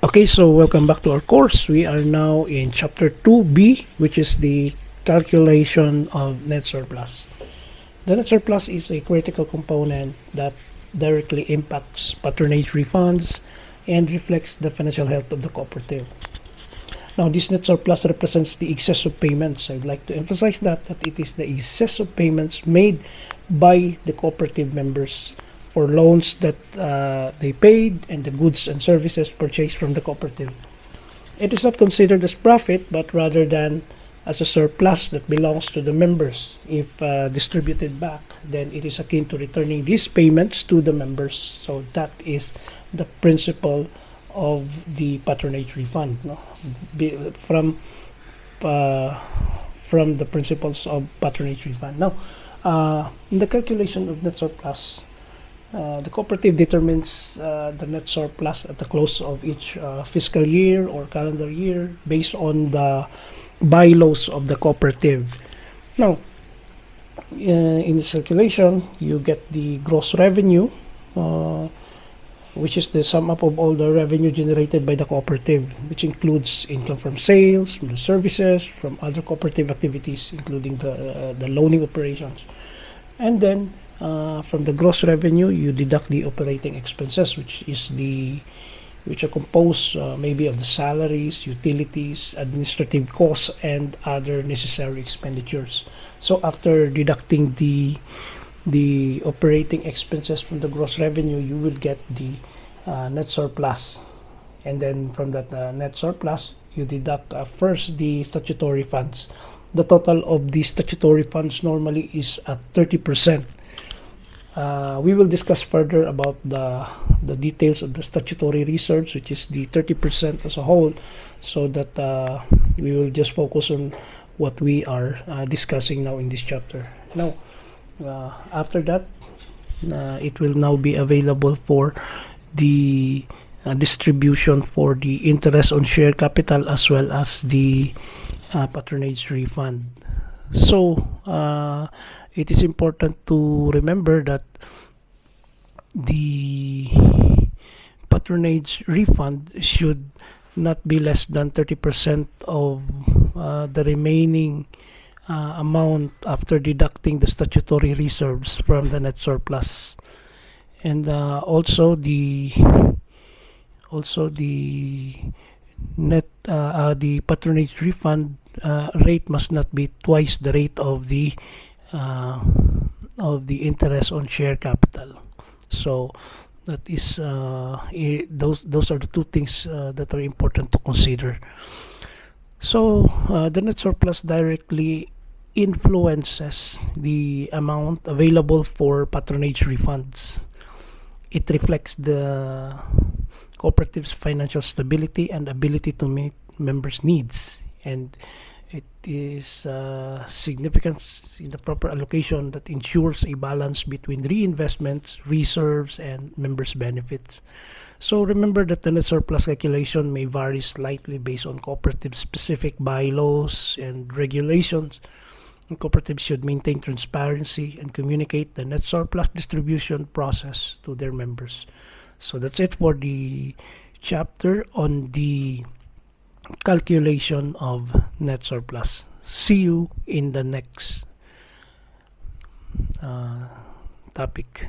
Okay, so welcome back to our course. We are now in chapter 2B, which is the calculation of net surplus. The net surplus is a critical component that directly impacts patronage refunds and reflects the financial health of the cooperative. Now, this net surplus represents the excess of payments. I'd like to emphasize that it is the excess of payments made by the cooperative members for loans that they paid and the goods and services purchased from the cooperative. It is not considered as profit, but rather than as a surplus that belongs to the members. If distributed back, then it is akin to returning these payments to the members. So that is the principle of the patronage refund, no? From the principles of patronage refund. Now, in the calculation of net surplus, the cooperative determines the net surplus at the close of each fiscal year or calendar year based on the bylaws of the cooperative. Now, in this calculation, you get the gross revenue, which is the sum up of all the revenue generated by the cooperative, which includes income from sales, from the services, from other cooperative activities, including the loaning operations. And then from the gross revenue, you deduct the operating expenses, which are composed maybe of the salaries, utilities, administrative costs, and other necessary expenditures. So after deducting the operating expenses from the gross revenue, you will get the net surplus. And then from that net surplus, you deduct first the statutory funds. The total of the statutory funds normally is at 30%. We will discuss further about the details of the statutory reserves, which is the 30% as a whole, so that we will just focus on what we are discussing now in this chapter. Now, after that, it will now be available for the distribution for the interest on share capital as well as the patronage refund. So, it is important to remember that the patronage refund should not be less than 30% of the remaining amount after deducting the statutory reserves from the net surplus. And also the net the patronage refund rate must not be twice the rate of the interest on share capital. So that is those are the two things that are important to consider. So the net surplus directly influences the amount available for patronage refunds. It reflects the cooperative's financial stability and ability to meet members' needs, and it is significant in the proper allocation that ensures a balance between reinvestments, reserves, and members' benefits. So remember that the net surplus calculation may vary slightly based on cooperative specific bylaws and regulations. And cooperatives should maintain transparency and communicate the net surplus distribution process to their members. So that's it for the chapter on the calculation of net surplus. See you in the next topic.